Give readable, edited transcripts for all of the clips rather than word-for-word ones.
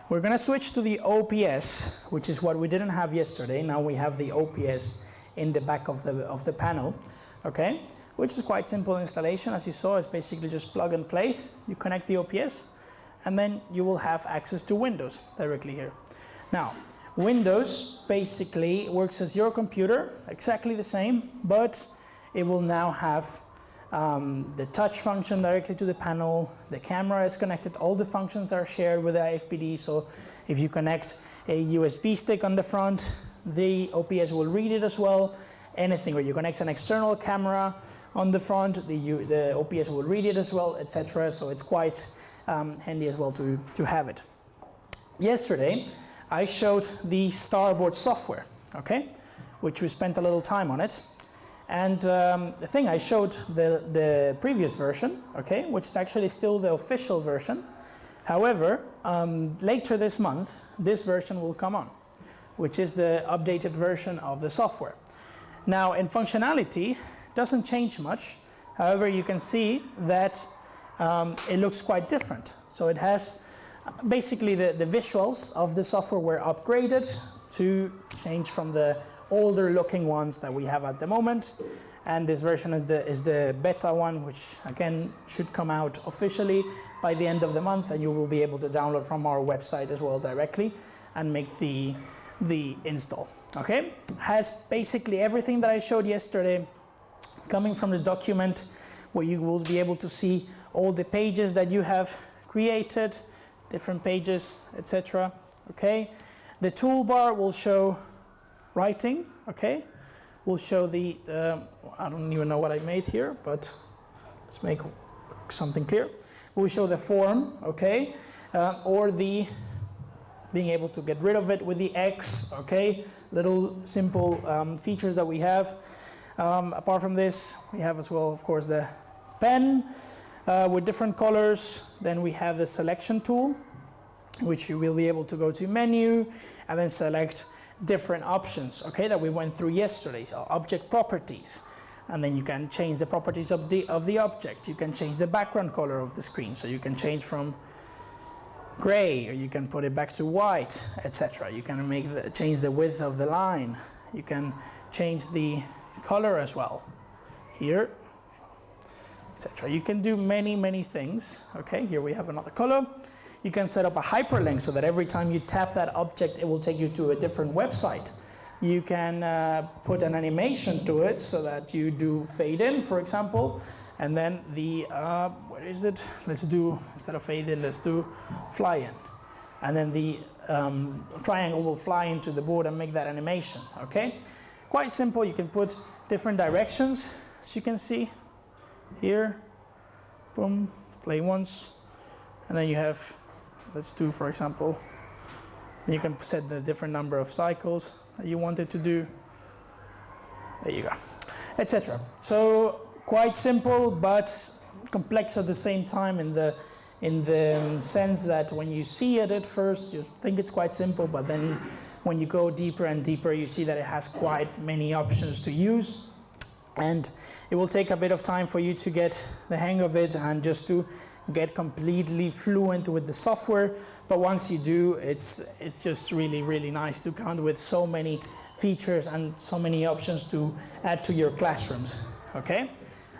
We're going to switch to the OPS, which is what we didn't have yesterday. Now we have the OPS in the back of the panel, okay? Which is quite simple installation. As you saw, it's basically just plug and play. You connect the OPS, and then you will have access to Windows directly here. Now, Windows basically works as your computer, exactly the same, but it will now have the touch function directly to the panel. The camera is connected. All the functions are shared with the IFPD. So if you connect a USB stick on the front, the OPS will read it as well. Anything where you connect an external camera on the front, the OPS will read it as well, etc. So it's quite handy as well to have it. Yesterday, I showed the Starboard software, okay, which we spent a little time on it. And the thing, I showed the previous version, okay, which is actually still the official version. However, later this month, this version will come on, which is the updated version of the software. Now, in functionality, doesn't change much. However, you can see that it looks quite different. So it has basically the visuals of the software were upgraded to change from the older looking ones that we have at the moment, and this version is the beta one, which again should come out officially by the end of the month, and you will be able to download from our website as well directly and make the install. Okay, has basically everything that I showed yesterday coming from the document, where you will be able to see all the pages that you have created, different pages, etc. Okay, the toolbar will show writing, okay? We'll show the, I don't even know what I made here, but let's make something clear. We'll show the form, okay? Or the being able to get rid of it with the X, okay? Little simple features that we have. Apart from this, we have as well, of course, the pen with different colors. Then we have the selection tool, which you will be able to go to menu and then select different options, okay, that we went through yesterday. So object properties, and then you can change the properties of the object. You can change the background color of the screen, so you can change from gray, or you can put it back to white, etc. You can change the width of the line. You can change the color as well here, etc. You can do many things. Okay, here we have another color. You can set up a hyperlink so that every time you tap that object, it will take you to a different website. You can put an animation to it so that you do fade in, for example, and then the, where is it? Let's do, instead of fade in, let's do fly in. And then the triangle will fly into the board and make that animation, okay? Quite simple. You can put different directions, as you can see here. Boom, play once, and then you have, let's do, for example, you can set the different number of cycles that you want it to do. There you go, etc. So quite simple, but complex at the same time in the sense that when you see it at first, you think it's quite simple, but then when you go deeper and deeper, you see that it has quite many options to use, and it will take a bit of time for you to get the hang of it and just to get completely fluent with the software. But once you do, it's just really nice to count with so many features and so many options to add to your classrooms. Okay,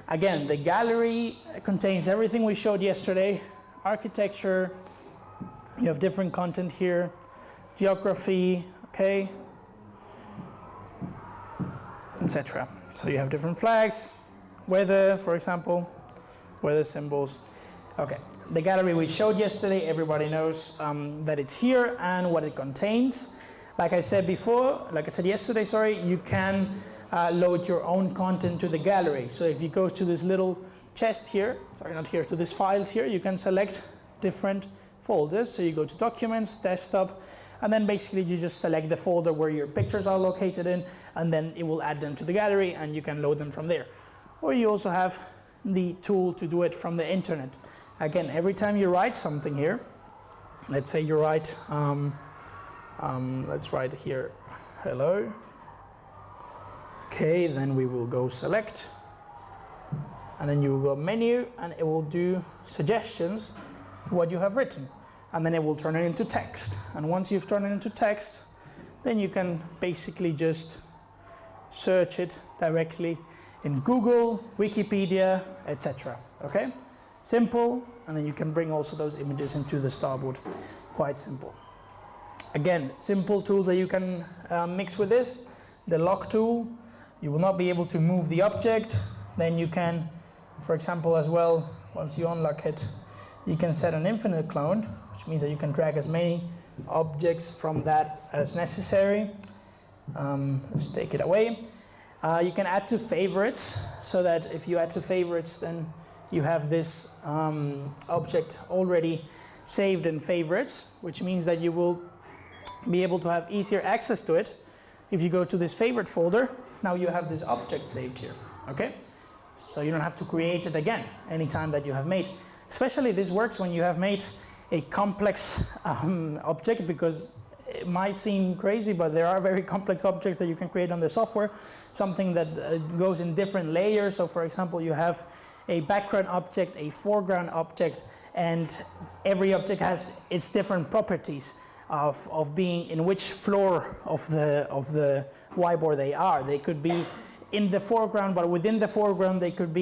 again, the gallery contains everything we showed yesterday. Architecture, you have different content here, geography, okay, etc. So you have different flags, weather, for example, weather symbols. Okay, the gallery we showed yesterday, everybody knows that it's here and what it contains. Like I said yesterday, sorry, you can load your own content to the gallery. So if you go to this little chest here, sorry, not here, to this files here, you can select different folders. So you go to Documents, Desktop, and then basically you just select the folder where your pictures are located in, and then it will add them to the gallery and you can load them from there. Or you also have the tool to do it from the internet. Again, every time you write something here, let's say you write, let's write here, hello. Okay, then we will go select, and then you will go menu, and it will do suggestions to what you have written. and then it will turn it into text. And once you've turned it into text, then you can basically just search it directly in Google, Wikipedia, etc. Okay? Simple, and then you can bring also those images into the Starboard. Quite simple. Again, simple tools that you can mix with this. The lock tool, you will not be able to move the object. Then you can, for example, as well, once you unlock it, you can set an infinite clone, which means that you can drag as many objects from that as necessary. Let's take it away. You can add to favorites, so that if you add to favorites, then you have this object already saved in favorites, which means that you will be able to have easier access to it. If you go to this favorite folder, now you have this object saved here, okay? So you don't have to create it again anytime that you have made. Especially this works when you have made a complex object, because it might seem crazy, but there are very complex objects that you can create on the software, something that goes in different layers. So for example, you have a background object, a foreground object, and every object has its different properties of being in which floor of the whiteboard they are. They could be in the foreground, but within the foreground they could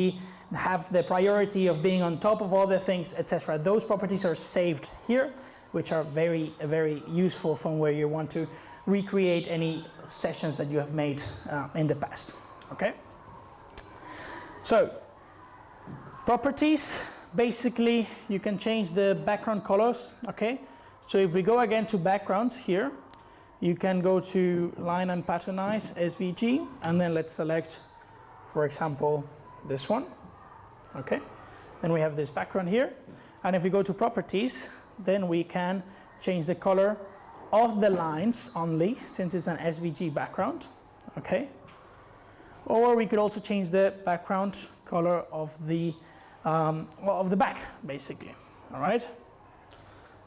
have the priority of being on top of other things, etc. Those properties are saved here, which are very, very useful from where you want to recreate any sessions that you have made in the past. Okay? So, properties, basically you can change the background colors. Okay? So if we go again to backgrounds here, you can go to line and patternize, SVG, and then let's select, for example, this one. Okay, then we have this background here, and if we go to properties, then we can change the color of the lines only, since it's an SVG background. Okay, or we could also change the background color of the back, basically. All right,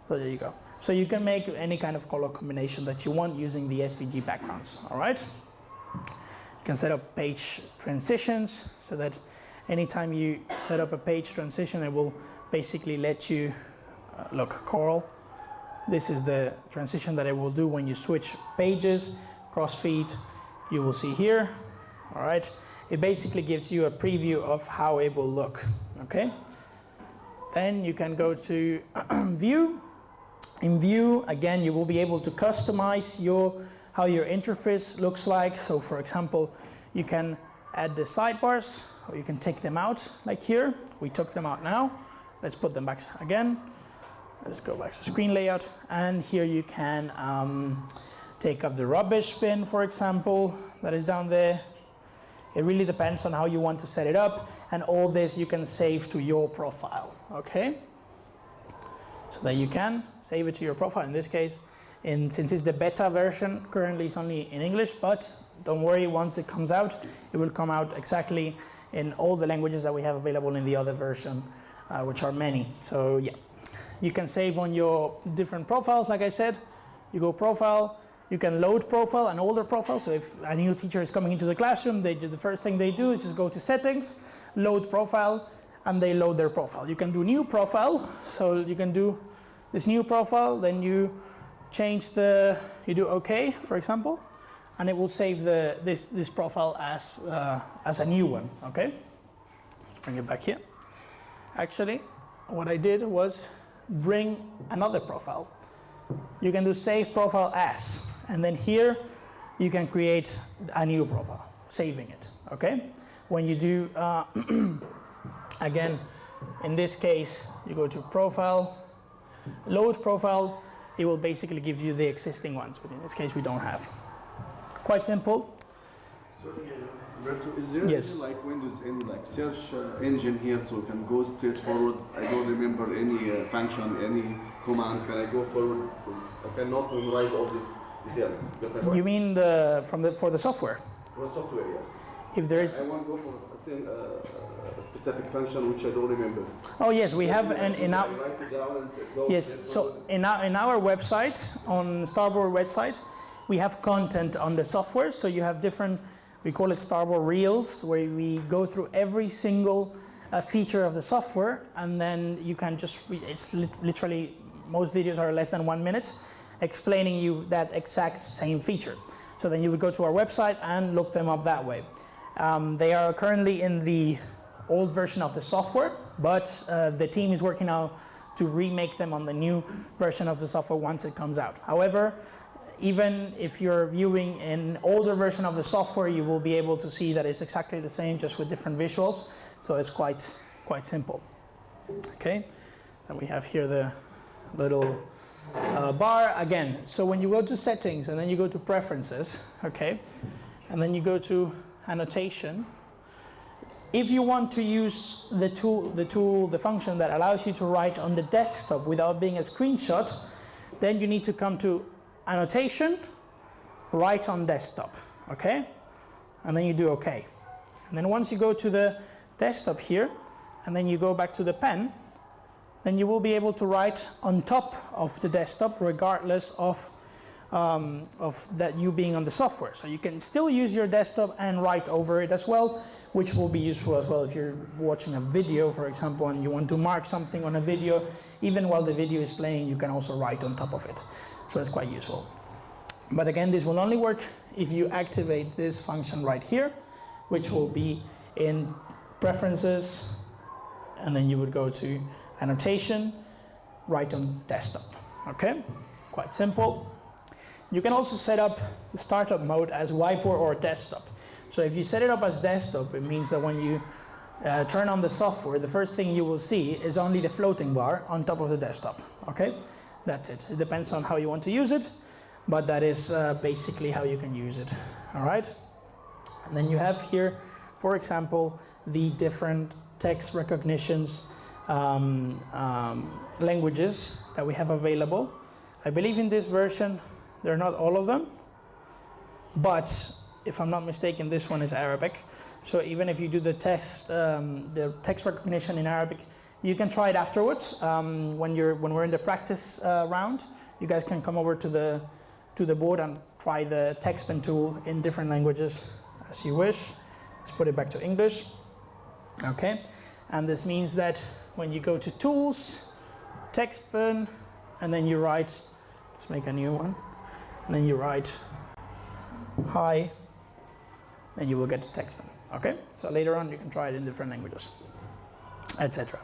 so there you go. So you can make any kind of color combination that you want using the SVG backgrounds. All right, you can set up page transitions, so that anytime you set up a page transition, it will basically let you, look, Coral. This is the transition that it will do when you switch pages, crossfeed, you will see here. All right, it basically gives you a preview of how it will look. Okay, then you can go to View. In View, again, you will be able to customize how your interface looks like. So for example, you can add the sidebars, or you can take them out, like here. We took them out now. Let's put them back again. Let's go back to screen layout. And here you can take up the rubbish bin, for example, that is down there. It really depends on how you want to set it up. And all this you can save to your profile, okay? So that you can save it to your profile. In this case, since it's the beta version, currently it's only in English, but don't worry, once it comes out, it will come out exactly in all the languages that we have available in the other version, which are many. So yeah, you can save on your different profiles. Like I said, you go profile, you can load profile, an older profile. So if a new teacher is coming into the classroom, the first thing they do is just go to settings, load profile, and they load their profile. You can do new profile, so you can do this new profile, then you change you do OK, for example, and it will save this profile as a new one, okay? Let's bring it back here. Actually, what I did was bring another profile. You can do save profile as, and then here you can create a new profile, saving it, okay? When you do, again, in this case, you go to profile, load profile, it will basically give you the existing ones, but in this case we don't have. Quite simple. So, Roberto, is there yes. any like Windows, any like search engine here, so we can go straight forward? I don't remember any function, any command. Can I go forward? I cannot memorize all these details. You mean for the software? For the software, yes. If there is. I want to go for a specific function which I don't remember. Oh yes, we have in our. Write it down and go. Yes, so in our website, on Starboard website, we have content on the software. So you have different. We call it Starboard Reels, where we go through every single feature of the software, and then you can just. It's literally most videos are less than 1 minute, explaining you that exact same feature. So then you would go to our website and look them up that way. They are currently in the old version of the software, but the team is working now to remake them on the new version of the software once it comes out. However, even if you're viewing an older version of the software, you will be able to see that it's exactly the same, just with different visuals. So it's quite simple. Okay, and we have here the little bar again. So when you go to settings and then you go to preferences, okay, and then you go to annotation, if you want to use the function that allows you to write on the desktop without being a screenshot, then you need to come to annotation, write on desktop, okay, and then you do okay. And then once you go to the desktop here and then you go back to the pen, then you will be able to write on top of the desktop regardless of that you being on the software. So you can still use your desktop and write over it as well, which will be useful as well if you're watching a video, for example, and you want to mark something on a video. Even while the video is playing, you can also write on top of it. So it's quite useful. But again, this will only work if you activate this function right here, which will be in preferences, and then you would go to annotation, write on desktop. Okay, quite simple. You can also set up the startup mode as whiteboard or desktop. So if you set it up as desktop, it means that when you turn on the software, the first thing you will see is only the floating bar on top of the desktop. Okay, that's it. It depends on how you want to use it, but that is basically how you can use it. All right, and then you have here, for example, the different text recognitions languages that we have available. I believe in this version, they're not all of them, but if I'm not mistaken, this one is Arabic. So even if you do the text recognition in Arabic, you can try it afterwards. When we're in the practice round, you guys can come over to the board and try the text pen tool in different languages as you wish. Let's put it back to English. Okay, and this means that when you go to tools, text pen, and then you write, let's make a new one, and then you write hi, and you will get the text pen. Okay, so later on you can try it in different languages, etc.